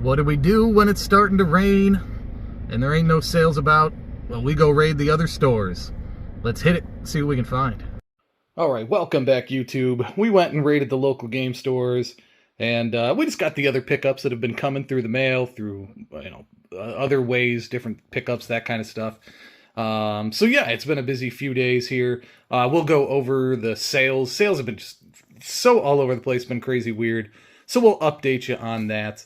What do we do when it's starting to rain and there ain't no sales about? Well, we go raid the other stores. Let's hit it, see what we can find. Alright, welcome back, YouTube. We went and raided the local game stores, and we just got the other pickups that have been coming through the mail, through, other ways, different pickups, that kind of stuff. So yeah, it's been a busy few days here. We'll go over the sales. Sales have been just so all over the place, been crazy weird. So we'll update you on that.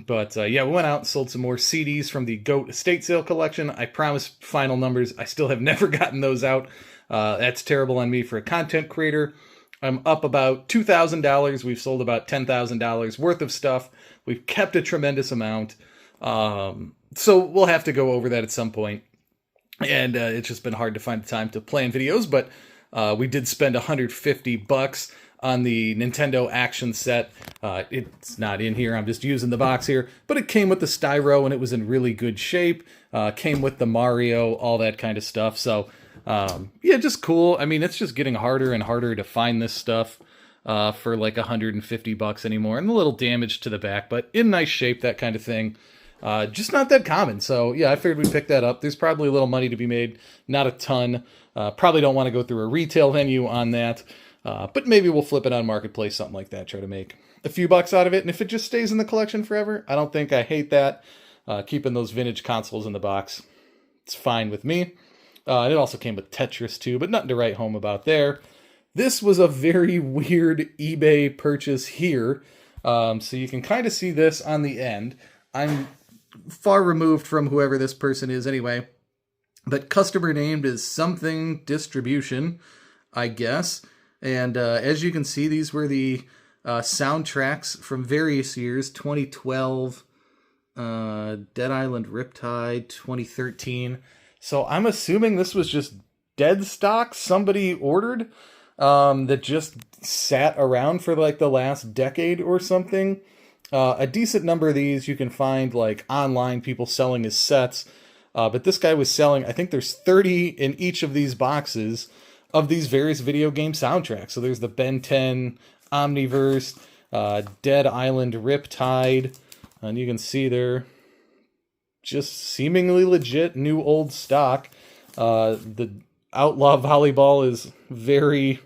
But yeah, we went out and sold some more CDs from the GOAT estate sale collection. I promise final numbers. I still have never gotten those out. That's terrible on me for a content creator. I'm up about $2,000. We've sold about $10,000 worth of stuff. We've kept a tremendous amount. So we'll have to go over that at some point. And it's just been hard to find the time to plan videos, but we did spend $150 on the Nintendo Action set. It's not in here, I'm just using the box here, but it came with the styro and it was in really good shape. Came with the Mario, all that kind of stuff. So yeah, just cool. I mean, it's just getting harder and harder to find this stuff for like $150 anymore, and a little damage to the back, but in nice shape, that kind of thing. Just not that common. So yeah, I figured we'd pick that up. There's probably a little money to be made, not a ton. Probably don't want to go through a retail venue on that. But maybe we'll flip it on Marketplace, something like that, try to make a few bucks out of it. And if it just stays in the collection forever, I don't think I hate that. Keeping those vintage consoles in the box, it's fine with me. It also came with Tetris too, but nothing to write home about there. This was a very weird eBay purchase here. So you can kind of see this on the end. I'm far removed from whoever this person is anyway. But customer named is Something Distribution, I guess. And as you can see, these were the soundtracks from various years. 2012, Dead Island Riptide, 2013. So I'm assuming this was just dead stock somebody ordered that just sat around for like the last decade or something. A decent number of these you can find like online, people selling as sets. But this guy was selling, I think there's 30 in each of these boxes of these various video game soundtracks. So there's the Ben 10, Omniverse, Dead Island Riptide, and you can see they're just seemingly legit new old stock. The Outlaw Volleyball is very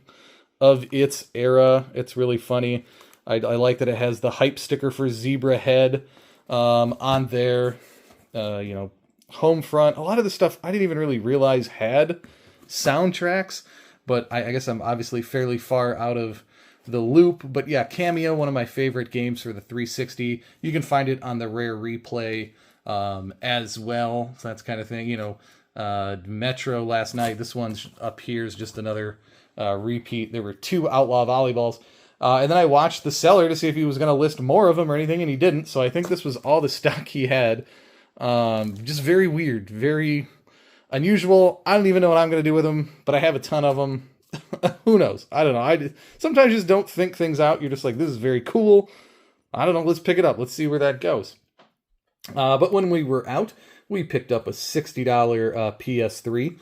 of its era. It's really funny. I like that it has the hype sticker for Zebra Head on there. Homefront. A lot of the stuff I didn't even really realize had soundtracks, but I guess I'm obviously fairly far out of the loop. But yeah, Cameo, one of my favorite games for the 360. You can find it on the Rare Replay as well. So that's kind of thing. Metro last night. This one's up here is just another repeat. There were 2 Outlaw Volleyballs. And then I watched the seller to see if he was going to list more of them or anything, and he didn't. So I think this was all the stock he had. Just very weird, very unusual. I don't even know what I'm going to do with them, but I have a ton of them. Who knows? I don't know. Sometimes you just don't think things out. You're just like, this is very cool. I don't know. Let's pick it up. Let's see where that goes. But when we were out, we picked up a $60 PS3.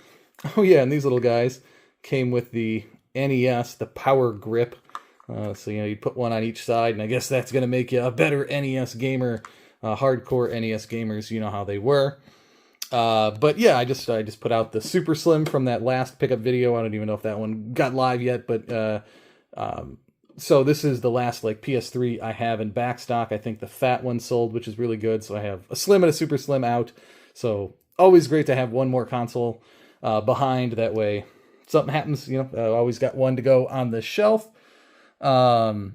Oh yeah, and these little guys came with the NES, the Power Grip. So, you put one on each side, and I guess that's going to make you a better NES gamer. Hardcore NES gamers, you know how they were. But yeah, I just put out the Super Slim from that last pickup video. I don't even know if that one got live yet, but so this is the last like PS3 I have in back stock. I think the fat one sold, which is really good. So I have a Slim and a Super Slim out. So always great to have one more console behind. That way, something happens, always got one to go on the shelf. And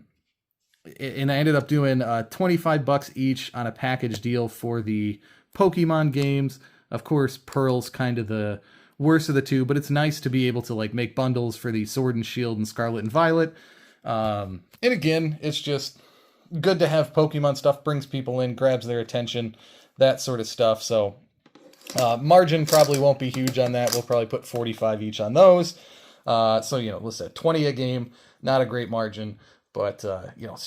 I ended up doing $25 each on a package deal for the Pokemon games. Of course, Pearl's kind of the worst of the two, but it's nice to be able to like make bundles for the Sword and Shield and Scarlet and Violet. And again, it's just good to have Pokemon stuff, brings people in, grabs their attention, that sort of stuff. So margin probably won't be huge on that. We'll probably put 45 each on those. So, let's say 20 a game, not a great margin. But,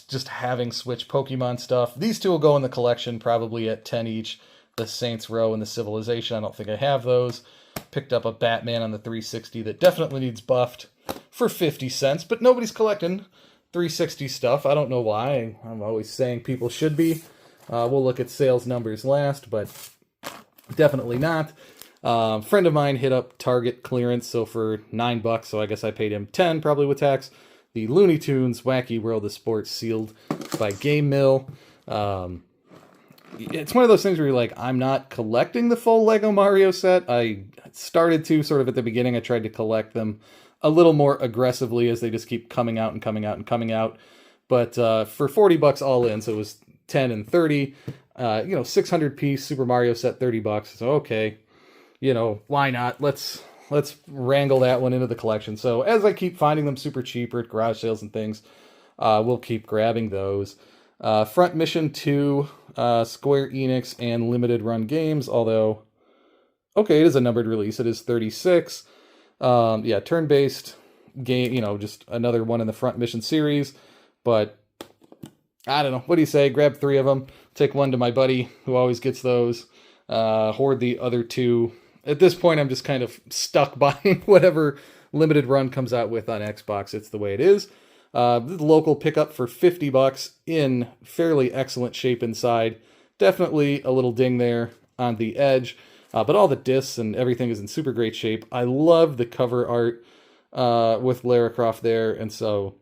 just having Switch Pokemon stuff. These two will go in the collection probably at 10 each. The Saints Row and the Civilization, I don't think I have those. Picked up a Batman on the 360 that definitely needs buffed for 50 cents. But nobody's collecting 360 stuff. I don't know why. I'm always saying people should be. We'll look at sales numbers last, but definitely not. Friend of mine hit up Target clearance, so for $9, so I guess I paid him 10, probably with tax. The Looney Tunes Wacky World of Sports sealed by Game Mill. It's one of those things where you're like, I'm not collecting the full Lego Mario set. I started to sort of at the beginning. I tried to collect them a little more aggressively as they just keep coming out and coming out and coming out. But for $40 all in, so it was 10 and 30, 600 piece Super Mario set, $30. So okay, why not? Let's wrangle that one into the collection. So as I keep finding them super cheap or at garage sales and things, we'll keep grabbing those. Front Mission 2, Square Enix and Limited Run Games, although, okay, it is a numbered release. It is 36. Turn-based game, just another one in the Front Mission series. But, I don't know. What do you say? Grab 3 of them. Take one to my buddy, who always gets those. Hoard the other 2. At this point, I'm just kind of stuck buying whatever Limited Run comes out with on Xbox. It's the way it is. The local pickup for $50 in fairly excellent shape inside. Definitely a little ding there on the edge. But all the discs and everything is in super great shape. I love the cover art with Lara Croft there. And so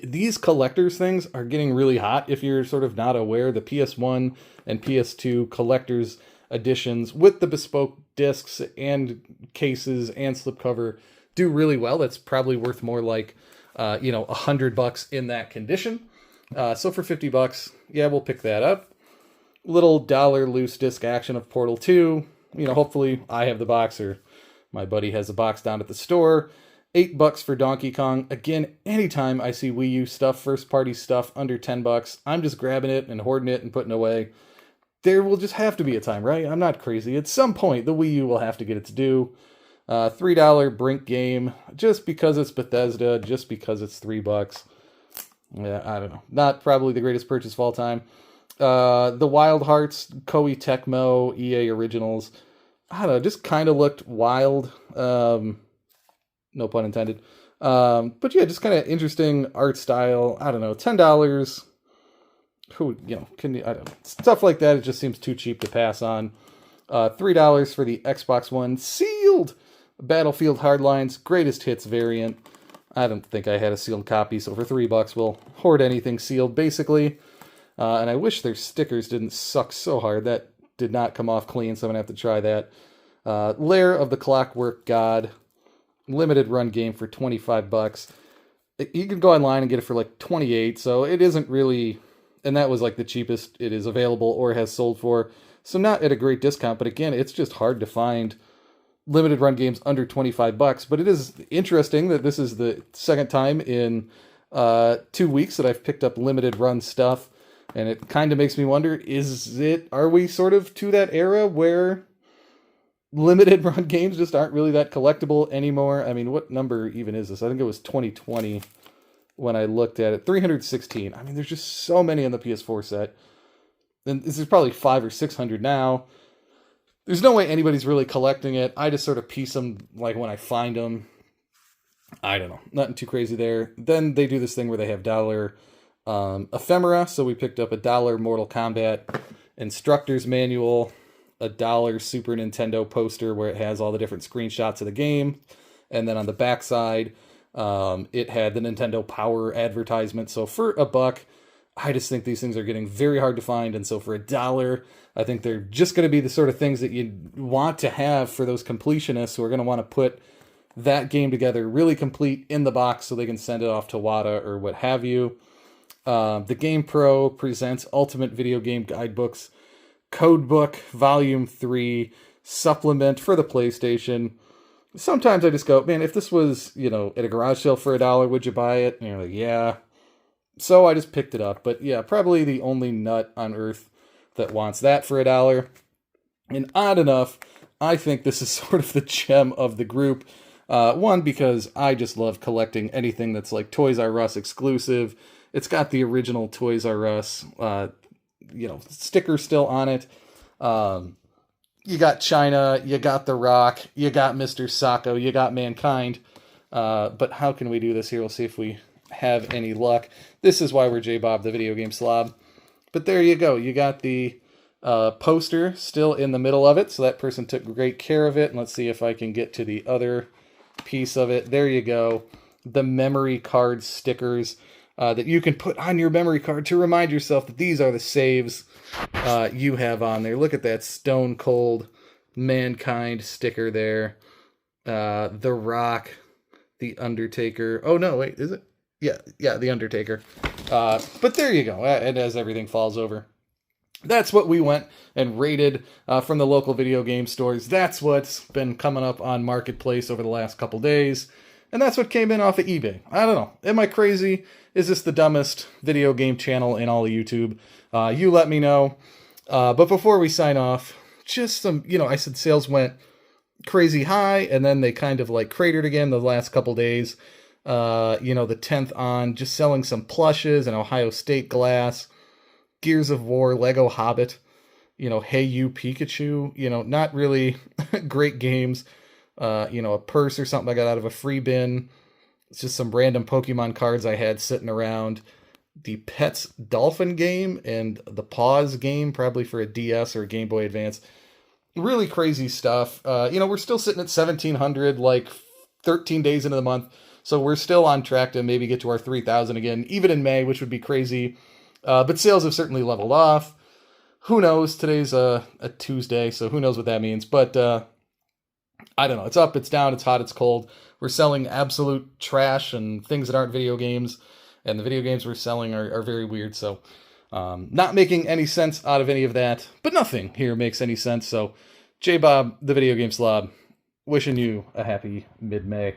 these collector's things are getting really hot if you're sort of not aware. The PS1 and PS2 collector's editions with the bespoke discs and cases and slipcover do really well. That's probably worth more like $100 in that condition. So for $50, yeah, we'll pick that up. Little dollar loose disc action of Portal 2. Hopefully I have the box or my buddy has a box down at the store. $8 for Donkey Kong. Again, anytime I see Wii U stuff, first party stuff under $10, I'm just grabbing it and hoarding it and putting it away. There will just have to be a time, right? I'm not crazy. At some point, the Wii U will have to get its due. $3 Brink game, just because it's Bethesda, just because it's $3. Yeah, I don't know. Not probably the greatest purchase of all time. The Wild Hearts, Koei Tecmo, EA Originals. I don't know, just kind of looked wild. No pun intended. But yeah, just kind of interesting art style. I don't know, $10. Who, I don't know. Stuff like that, it just seems too cheap to pass on. $3 for the Xbox One sealed Battlefield Hardlines Greatest Hits variant. I don't think I had a sealed copy, so for $3 we'll hoard anything sealed, basically. And I wish their stickers didn't suck so hard. That did not come off clean, so I'm going to have to try that. Lair of the Clockwork God. Limited run game for $25. You can go online and get it for like $28, so it isn't really... And that was like the cheapest it is available or has sold for. So not at a great discount, but again, it's just hard to find limited run games under $25. But it is interesting that this is the second time in 2 weeks that I've picked up limited run stuff. And it kind of makes me wonder, are we sort of to that era where limited run games just aren't really that collectible anymore? I mean, what number even is this? I think it was 2020 when I looked at it. 316. I mean, there's just so many on the PS4 set. And this is probably 500 or 600 now. There's no way anybody's really collecting it. I just sort of piece them like when I find them. I don't know. Nothing too crazy there. Then they do this thing where they have dollar ephemera. So we picked up $1 Mortal Kombat instructor's manual, $1 Super Nintendo poster where it has all the different screenshots of the game. And then on the back side, it had the Nintendo Power advertisement. So for $1, I just think these things are getting very hard to find. And so for $1, I think they're just going to be the sort of things that you want to have for those completionists who are going to want to put that game together really complete in the box so they can send it off to WATA or what have you. The Game Pro presents Ultimate Video Game Guidebooks, Codebook, Volume 3, supplement for the PlayStation. Sometimes I just go, man, if this was, at a garage sale for $1, would you buy it? And you're like, yeah. So I just picked it up. But yeah, probably the only nut on earth that wants that for $1. And odd enough, I think this is sort of the gem of the group. One, because I just love collecting anything that's like Toys R Us exclusive. It's got the original Toys R Us, sticker still on it. You got China, you got The Rock, you got Mr. Sacco, you got Mankind. But how can we do this here? We'll see if we have any luck. This is why we're J-Bob, the video game slob. But there you go. You got the poster still in the middle of it, so that person took great care of it. And let's see if I can get to the other piece of it. There you go. The memory card stickers that you can put on your memory card to remind yourself that these are the saves you have on there. Look at that Stone Cold Mankind sticker there. The Rock, The Undertaker. Oh, no, wait, is it? Yeah, The Undertaker. But there you go. And as everything falls over. That's what we went and rated from the local video game stores. That's what's been coming up on Marketplace over the last couple days. And that's what came in off of eBay. I don't know. Am I crazy? Is this the dumbest video game channel in all of YouTube? You let me know. But before we sign off, just some, I said sales went crazy high, and then they kind of like cratered again the last couple days. The 10th on, just selling some plushes and Ohio State glass, Gears of War, Lego Hobbit, Hey You Pikachu, not really great games. A purse or something I got out of a free bin. It's just some random Pokemon cards I had sitting around. The Pets Dolphin game and the Paws game, probably for a DS or a Game Boy Advance. Really crazy stuff. We're still sitting at 1,700, like 13 days into the month. So we're still on track to maybe get to our 3,000 again, even in May, which would be crazy. But sales have certainly leveled off. Who knows? Today's a Tuesday, so who knows what that means. But I don't know. It's up, it's down, it's hot, it's cold. We're selling absolute trash and things that aren't video games. And the video games we're selling are very weird. So not making any sense out of any of that. But nothing here makes any sense. So J-Bob, the Video Game Slob, wishing you a happy mid-May.